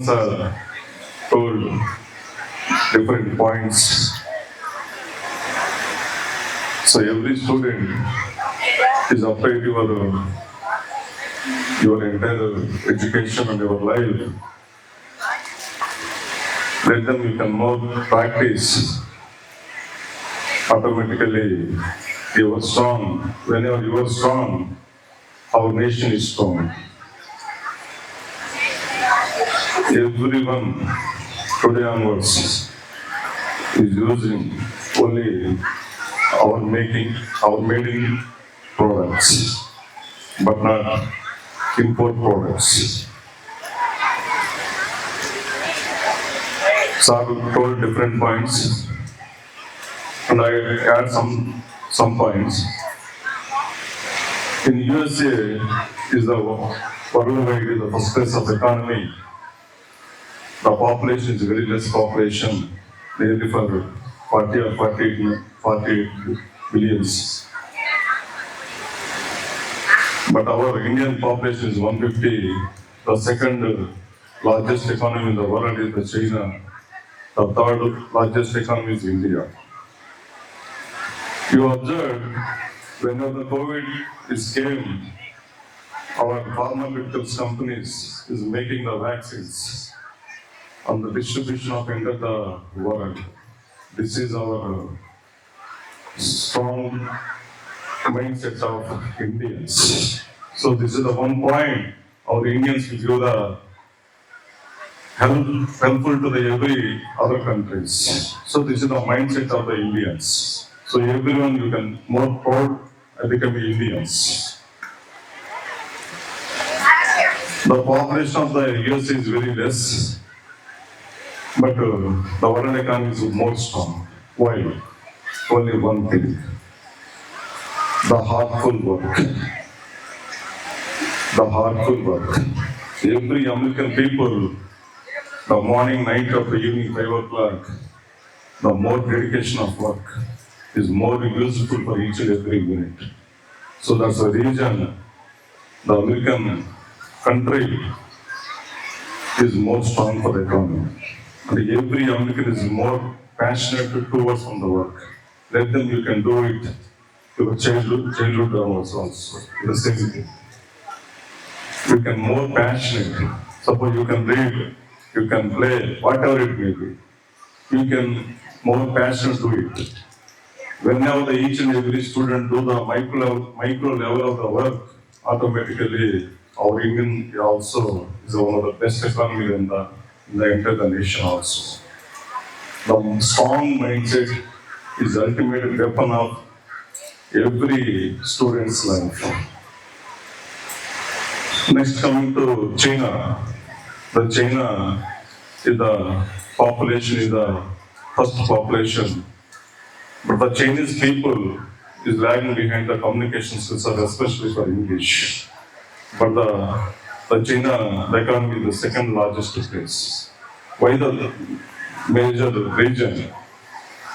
Sir told different points. So every student is afraid your entire education and your life. Let them you can more practice. Automatically you are strong. Whenever you are strong, our nation is strong. Everyone today onwards is using only our making products, but not import products. So I told different points, and I add some points. In USA is the worldwide is the first place of economy. The population is very less population, nearly for 48 billions. But our Indian population is 150. The second largest economy in the world is the China. The third largest economy is India. You observed whenever the COVID came, our pharmaceutical companies is making the vaccines on the distribution of entire the world. This is our strong mindset of Indians. So this is the one point our Indians will give the helpful to the every other countries. So this is the mindset of the Indians. So everyone you can more proud and become Indians. The population of the US is very less, but the world economy is more strong. Why? Only one thing: the heartful work. The heartful work. Every American people, the morning, night, of the evening, 5 o'clock, the more dedication of work is more useful for each and every minute. So that's the reason the American country is more strong for the economy. And every American is more passionate towards from the work. Let them you can do it to the childhood hours also. The same thing. You can more passionate. Suppose you can read, you can play, whatever it may be. You can more passionate to it. Whenever each and every student do the micro level of the work, automatically our Indian also is one of the best economy in the entire nation also. The strong mindset is the ultimate weapon of every student's life. Next, coming to China. The China is the population is the first population, but the Chinese people is lagging behind the communication skills, especially for English. But the China the economy is the second largest place. Why the major region?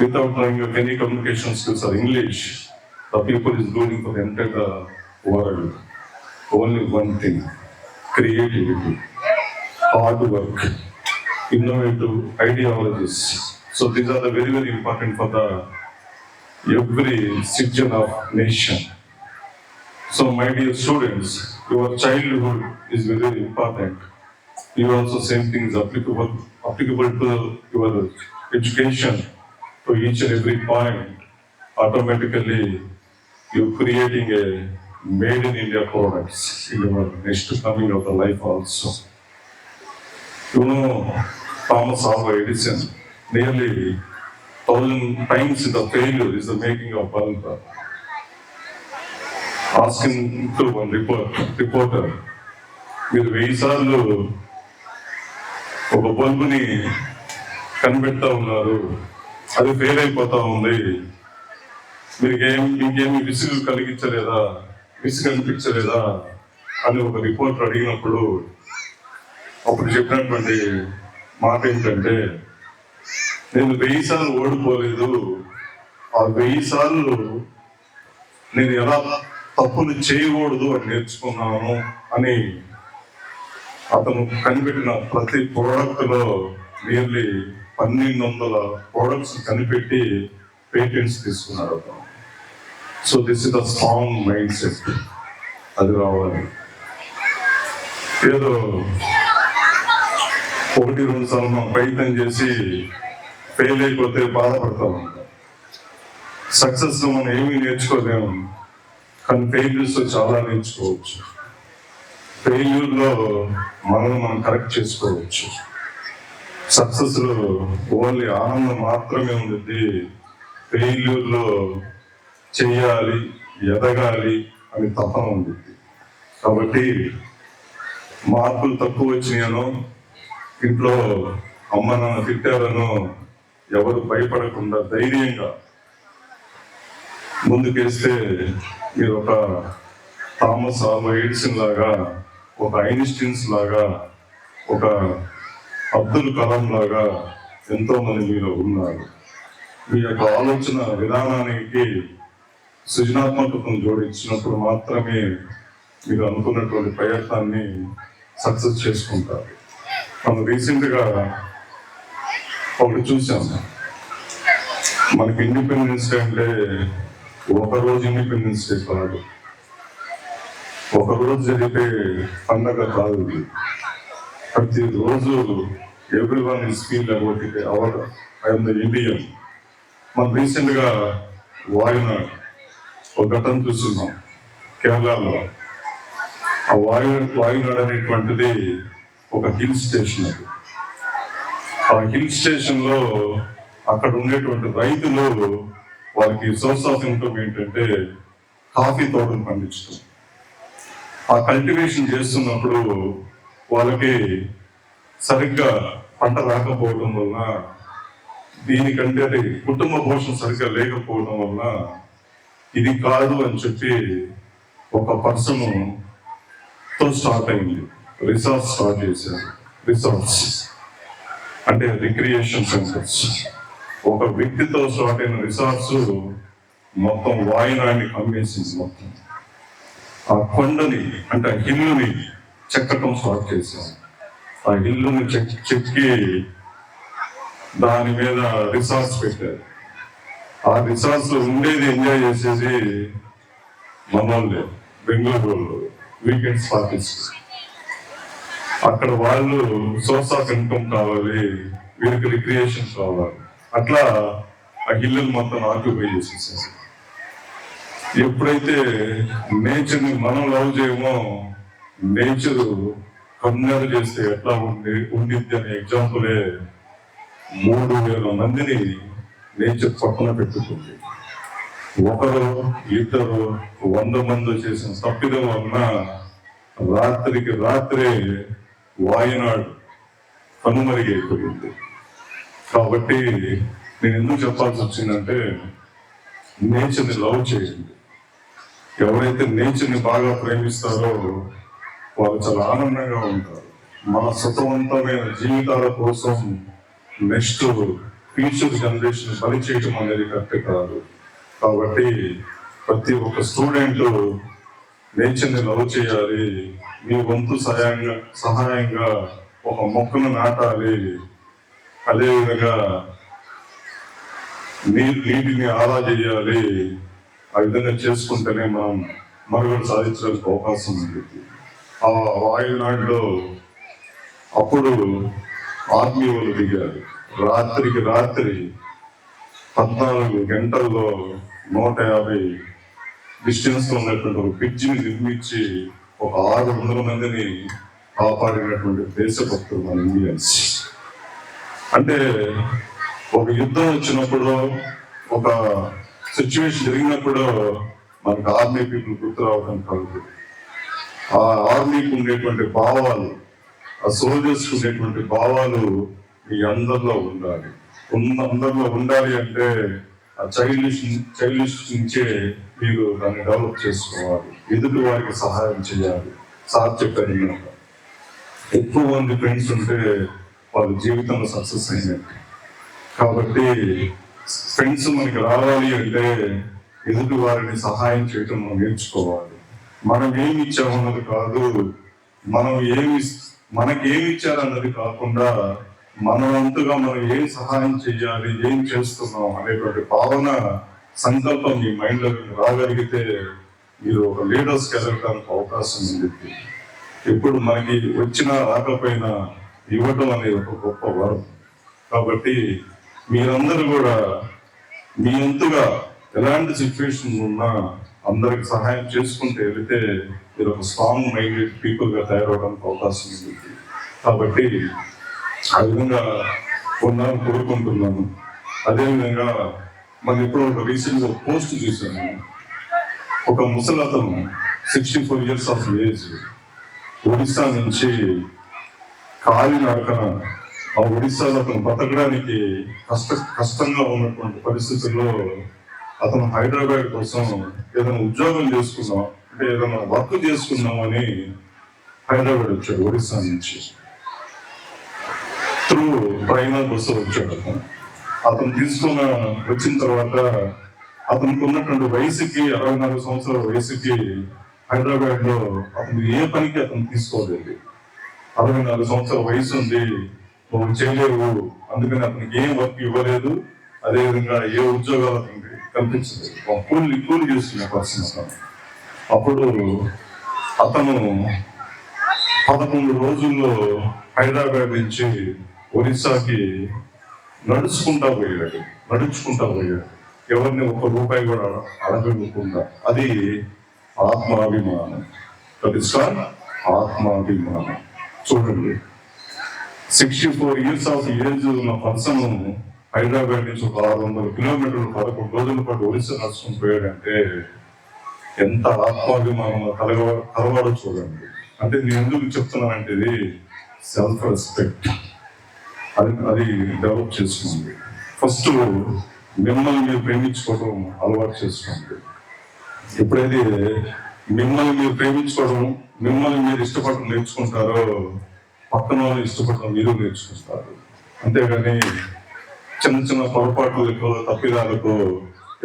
Without knowing any communication skills or English, the people is looking for the entire world. Only one thing: creativity, hard work, innovative ideologies. So these are the very, very important for the every citizen of nation. So my dear students, your childhood is very, very important. You also same thing is applicable to your education, to each and every point. Automatically you're creating a made in India products in your next coming of the life also. You know, Thomas Alva Edison, nearly 1,000 times the failure is the making of bulb. Asking to one reporter, మీరు 1000 సార్లు ఒక బల్బుని కనిపెడతా ఉన్నారు, అది fail అయిపోతా ఉంది, మీకేమి విసుగు అనిపించలేదా అని ఒక రిపోర్టర్ అడిగినప్పుడు అప్పుడు చెప్పినటువంటి మాట ఏంటంటే, నేను 1000 సార్లు ఓడిపోలేదు, ఆ 1000 సార్లు నేను ఎలా తప్పులు చేయకూడదు అని నేర్చుకున్నాను అని అతను కనిపెట్టిన ప్రతి ప్రోడక్ట్ లో నియర్లీ 1200 ప్రోడక్ట్స్ కనిపెట్టి పేటెంట్స్ తీసుకున్నాడు అతను. So this is the strong mind set. అది రావాలి. ఏదో 1-2 సార్లు మనం ప్రయత్నం చేసి ఫెయిల్ అయిపోతే బాధపడతా ఉంటాం. సక్సెస్ మనం ఏమీ నేర్చుకోలేము, కానీ ఫెయిల్యూర్స్ చాలా నేర్చుకోవచ్చు. ఫెయిల్యూర్లో మనం కరెక్ట్ చేసుకోవచ్చు. సక్సెస్ లో ఓన్లీ ఆనందం మాత్రమే ఉంటుంది. ఫెయిల్యూర్లో చెయ్యాలి, ఎదగాలి అని తపన ఉంటుంది. కాబట్టి మార్కులు తక్కువ వచ్చినాయనో, ఇంట్లో అమ్మ నాన్న తిట్టారనో ఎవరు భయపడకుండా ధైర్యంగా ముందుకేస్తే మీరు ఒక థామస్ ఆల్వా ఎడిసన్ లాగా, ఒక ఐన్స్టీన్స్ లాగా, ఒక అబ్దుల్ కలాం లాగా ఎంతో మంది మీలో ఉన్నారు. మీ యొక్క ఆలోచన విధానానికి సృజనాత్మకతను జోడించినప్పుడు మాత్రమే మీరు అనుకున్నటువంటి ప్రయత్నాన్ని సక్సెస్ చేసుకుంటారు. మనం రీసెంట్గా ఒకటి చూసాము. మనకి ఇండిపెండెన్స్ డే అంటే ఒకరోజు ఇండిపెండెన్స్ డే కాదు, ఒకరోజు జరిగే పండగ కాదు. ప్రతిరోజు everyone is feel about it our I'm the Indian. మనం రీసెంట్గా వాయునాడ్ ఒక ఘటన చూస్తున్నాం కేరళలో. ఆ వాయునాడ్ అనేటువంటిది ఒక హిల్ స్టేషన్. అది ఆ హిల్ స్టేషన్ లో అక్కడ ఉండేటువంటి రైతులు వారికి సోర్స్ ఆఫ్ ఇన్కమ్ ఏంటంటే కాఫీ తోటలు పండించడం. ఆ కల్టివేషన్ చేస్తున్నప్పుడు వాళ్ళకి సరిగ్గా పంట రాకపోవడం వలన, దీనికంటే కుటుంబ పోషణ సరిగ్గా లేకపోవడం వలన ఇది కాదు అని చెప్పి ఒక పర్సన్ తో స్టార్ట్ అయింది. రిసార్ట్స్ స్టార్ట్ చేశారు. రిసార్ట్స్ అంటే రిక్రియేషన్ సెంటర్స్. ఒక వ్యక్తితో స్టార్ట్ అయిన రిసార్ట్స్ మొత్తం వాయునాన్ని కమ్మేసింది. మొత్తం ఆ కొండని అంటే ఆ హిల్లుని చెక్కటం స్టార్ట్ చేశారు. ఆ హిల్లుని చెక్కి దాని మీద రిసార్ట్స్ పెట్టారు. ఆ రిసార్ట్స్ లో ఉండేది ఎంజాయ్ చేసేది మనోళ్ళే, బెంగళూరు వాళ్ళు. వీకెండ్స్ పార్టీస్ అక్కడ వాళ్ళు సోర్స్ ఆఫ్ ఇన్కమ్ కావాలి, వీరికి రిక్రియేషన్ కావాలి. అట్లా ఆ హిల్లుని మొత్తం ఆక్యుపై చేసేసారు. ఎప్పుడైతే నేచర్ని మనం లవ్ చేయమో, నేచర్ కన్నులు చేస్తే ఎట్లా ఉండిద్ది అనే ఎగ్జాంపులే 3000 మందిని నేచర్ పక్కన పెట్టుకుంది. ఒకరు ఇద్దరు 100 మంది చేసిన తప్పిదం వలన రాత్రికి రాత్రే వాయునాడు కనుమరుగైపోయింది. కాబట్టి నేను ఎందుకు చెప్పాల్సి వచ్చిందంటే, నేచర్ని లవ్ చేయండి. ఎవరైతే నేచర్ని బాగా ప్రేమిస్తారో వాళ్ళు చాలా ఆనందంగా ఉంటారు. మన స్వతంత్రమైన జీవితాల కోసం నెక్స్ట్ ఫ్యూచర్ జనరేషన్ పని చేయడం అనేది కరెక్ట్ కాదు. కాబట్టి ప్రతి ఒక్క స్టూడెంట్ నేచర్ని లవ్ చేయాలి. మీ వంతు సహాయంగా ఒక మొక్కను నాటాలి. అదేవిధంగా నీటిని ఆదా చేయాలి. ఆ విధంగా చేసుకుంటేనే మనం మనుగడ సాధించడానికి అవకాశం ఉంది. ఆ వాయునాడులో అప్పుడు ఆర్మీ వాళ్ళు దిగారు. రాత్రికి రాత్రి 14 గంటల్లో 150 డిస్టెన్స్ లో ఉన్నటువంటి ఒక బ్రిడ్జిని నిర్మించి ఒక 600 మందిని కాపాడినటువంటి దేశభక్తులు మన ఇండియన్స్. అంటే ఒక యుద్ధం వచ్చినప్పుడు, ఒక సిచ్యువేషన్ జరిగినప్పుడు మనకు ఆర్మీ పీపుల్ గుర్తు రావడం కాదు. ఆ ఆర్మీకి ఉండేటువంటి భావాలు, ఆ సోల్జర్స్ ఉండేటువంటి భావాలు మీ అందరిలో ఉండాలి. అందరిలో ఉండాలి అంటే ఆ చైల్డిష్ నుంచే మీరు దాన్ని డెవలప్ చేసుకోవాలి. ఎదుటి వారికి సహాయం చేయాలి. సార్ చెప్పారు, ఎక్కువ మంది ఫ్రెండ్స్ ఉంటే వాళ్ళ జీవితంలో సక్సెస్ అయినట్టు. కాబట్టి ఫ్రెండ్స్ మనకి రావాలి అంటే ఎదుటి వారిని సహాయం చేయటం మనం నేర్చుకోవాలి. మనం ఏమి ఇచ్చామన్నది కాదు, మనం ఏమి మనకి ఏమి ఇచ్చారన్నది కాకుండా మన వంతుగా మనం ఏం సహాయం చేయాలి, ఏం చేస్తున్నాం అనేటువంటి భావన, సంకల్పం మీ మైండ్ లో రాగలిగితే మీరు ఒక లీడర్స్కి ఎదగడానికి అవకాశం ఉంది. ఎప్పుడు మనకి వచ్చినా రాకపోయినా ఇవ్వటం అనేది ఒక గొప్ప వరం. కాబట్టి మీరందరూ కూడా మీ వంతుగా ఎలాంటి సిచ్యువేషన్ ఉన్నా అందరికి సహాయం చేసుకుంటూ వెళితే మీరు ఒక స్ట్రాంగ్ మైండెడ్ పీపుల్ గా తయారవడానికి అవకాశం ఉంది. కాబట్టి ఆ విధంగా ఉన్నాను కోరుకుంటున్నాను. అదేవిధంగా మనం ఇప్పుడు ఒక రీసెంట్ గా పోస్ట్ చూసాను. ఒక ముసలతను 64 years ఆఫ్ ఏజ్ ఒడిస్సా నుంచి కాలినడకన ఆ ఒడిస్సాలో అతను బతకడానికి కష్టంగా ఉన్నటువంటి పరిస్థితుల్లో అతను హైదరాబాద్ కోసం ఏదైనా ఉద్యోగం చేసుకుందాం అంటే ఏదైనా వర్క్ చేసుకుందామని హైదరాబాద్ వచ్చాడు. ఒడిస్సా నుంచి త్రూ ట్రైన్ బస్సు వచ్చాడు. అతను వచ్చిన తర్వాత అతనికి ఉన్నటువంటి వయసుకి 64 సంవత్సరాల వయసుకి హైదరాబాద్ లో అతను ఏ పనికి అతను తీసుకోలేదు. 64 సంవత్సరాల వయసు ఉంది, నువ్వు చేయలేవు, అందుకని అతనికి ఏం వర్క్ ఇవ్వలేదు. అదేవిధంగా ఏ ఉద్యోగాలు అతనికి కల్పించలేదు. కూలి చేస్తున్న పర్సన్. అప్పుడు అతను 11 రోజుల్లో హైదరాబాద్ నుంచి ఒరిస్సాకి నడుచుకుంటా పోయాడు. ఎవరిని ఒక్క రూపాయి కూడా అడగకుండా. అది ఆత్మాభిమానం. ఆత్మాభిమానం. చూడండి, 64 years ఆఫ్ ఏజ్ ఉన్న పర్సన్ హైదరాబాద్ నుంచి ఒక 600 కిలోమీటర్లు 11 రోజుల పాటు ఒరిస్సా నడుచుకుని పోయాడంటే ఎంత ఆత్మాభిమానంలో కలవాడో చూడండి. అంటే నేను ఎందుకు చెప్తున్నానంటే ఇది సెల్ఫ్ రెస్పెక్ట్. అది డెవలప్ చేసుకోండి. ఫస్ట్ మిమ్మల్ని మీరు ప్రేమించుకోవడం అలవాటు చేసుకోండి. ఎప్పుడైతే మిమ్మల్ని మీరు ప్రేమించుకోవడం, మిమ్మల్ని మీరు ఇష్టపడడం నేర్చుకుంటారో పక్కన వాళ్ళు ఇష్టపడడం మీరు నేర్చుకుంటారు. అంతేగాని చిన్న చిన్న పొరపాట్లకు, తప్పిదాలకు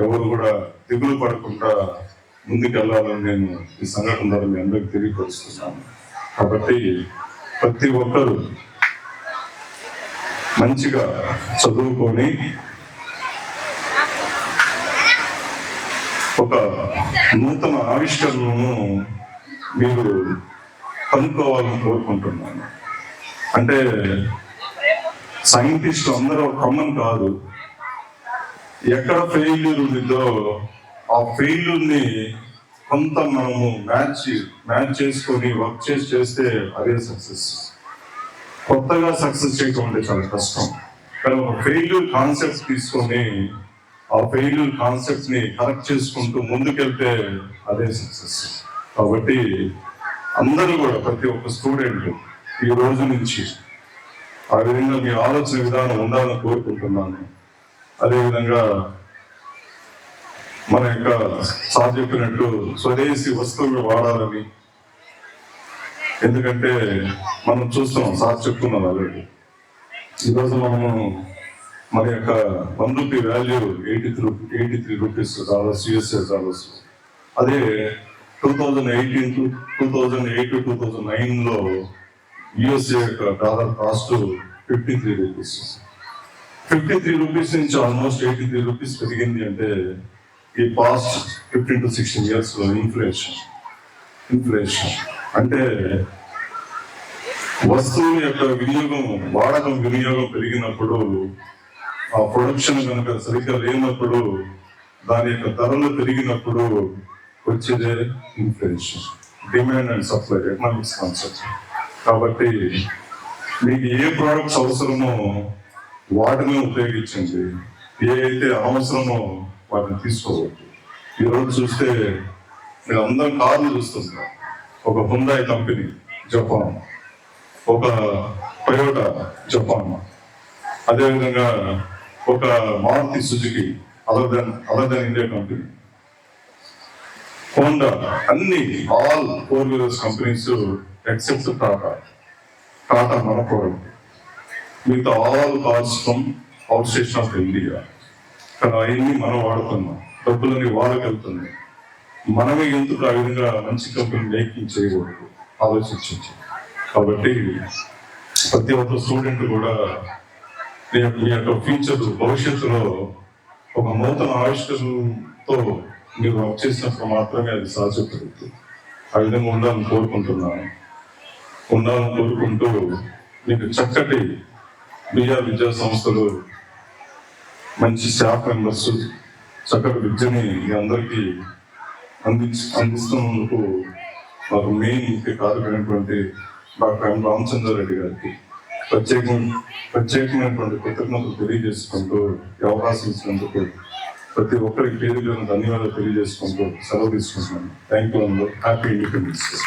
ఎవరు కూడా దిగులు పడకుండా ముందుకెళ్ళాలని నేను ఈ సంఘటన ద్వారా మీ అందరికి తెలియపరుస్తున్నాను. కాబట్టి ప్రతి ఒక్కరూ మంచిగా చదువుకొని ఒక నూతన ఆవిష్కరణను మీరు కనుక్కోవాలని కోరుకుంటున్నాను. అంటే సైంటిస్ట్ అందరూ కామన్ కాదు. ఎక్కడ ఫెయిల్యూర్ ఉందో ఆ ఫెయిల్యూర్ ని కొంత మనము మ్యాచ్ చేసుకొని వర్క్ చేస్తే అదే సక్సెస్. కొత్తగా సక్సెస్ చేయడం అంటే చాలా కష్టం. కానీ ఒక ఫెయిల్యూర్ కాన్సెప్ట్ తీసుకొని ఆ ఫెయిల్యూర్ కాన్సెప్ట్ ని కరెక్ట్ చేసుకుంటూ ముందుకెళ్తే అదే సక్సెస్. కాబట్టి అందరూ కూడా ప్రతి ఒక్క స్టూడెంట్ ఈ రోజు నుంచి ఆ విధంగా మీ ఆలోచన విధానం ఉండాలని కోరుకుంటున్నాను. అదేవిధంగా మన యొక్క సార్ చెప్పినట్టు స్వదేశీ వస్తువులు వాడాలని. ఎందుకంటే మనం చూస్తున్నాం, సార్ చెప్తున్నాం ఆల్రెడీ. ఈరోజు మనము మన యొక్క rupee value 83 rupees dollars, USA dollars. అదే 2008-2009లో యుఎస్ఏ యొక్క డాలర్ కాస్ట్ 53 రూపీస్. 53 రూపీస్ నుంచి ఆల్మోస్ట్ 83 రూపీస్ పెరిగింది. అంటే ఈ పాస్ట్ 15 to 16 years లో ఇన్ఫ్లేషన్ అంటే వస్తువుల యొక్క వాడకం వినియోగం పెరిగినప్పుడు, ఆ ప్రొడక్షన్ కనుక సరిగ్గా లేనప్పుడు, దాని యొక్క ధరలు పెరిగినప్పుడు వచ్చేదే inflation. Demand and supply, economics concept. కాబట్టి మీకు ఏ ప్రోడక్ట్స్ అవసరమో వాటిని ఉపయోగించండి, ఏ అయితే అవసరమో వాటిని తీసుకోవద్దు. ఈరోజు చూస్తే మీరు అందరం కార్లు చూస్తున్నారు. ఒక హుండాయ్ కంపెనీ జపాన్, ఒక టొయోటా జపాన్, అదేవిధంగా ఒక Maruti Suzuki other than India company, Honda, అన్ని all 4 wheelers companies except Tata మన ప్రోడక్ట్. మిగతా all cars from out station of India. కానీ అవన్నీ మనం వాడుతున్నాం, డబ్బులని వాళ్ళకెళ్తున్నాయి. మనమే ఎందుకు ఆ విధంగా మంచి కంపెనీ మేకింగ్ చేయకూడదు? ఆలోచించండి. కాబట్టి ప్రతి ఒక్క స్టూడెంట్ కూడా మీ యొక్క ఫ్యూచర్ భవిష్యత్తులో ఒక నూతన ఆవిష్కరణతో మీరు వర్క్ చేసినప్పుడు మాత్రమే అది సాధ్యపడుతుంది. ఆ విధంగా ఉండాలని కోరుకుంటున్నాను. ఉండాలని కోరుకుంటూ మీకు చక్కటి బీఆర్ విద్యా సంస్థలు మంచి స్టాఫ్ మెంబర్స్ చక్కటి విద్యని మీ అందరికీ అందిస్తున్నందుకు మాకు మెయిన్ ముఖ్య కారకులైనటువంటి డాక్టర్ ఎం రామచంద్రారెడ్డి గారికి ప్రత్యేకమైనటువంటి కృతజ్ఞతలు తెలియజేసుకుంటూ ఈ అవకాశం ఇచ్చినందుకు ప్రతి ఒక్కరికి పేరు ధన్యవాదాలు తెలియజేసుకుంటూ సెలవు తీసుకుంటున్నాను. థ్యాంక్ యూ అందరూ. Happy independence day.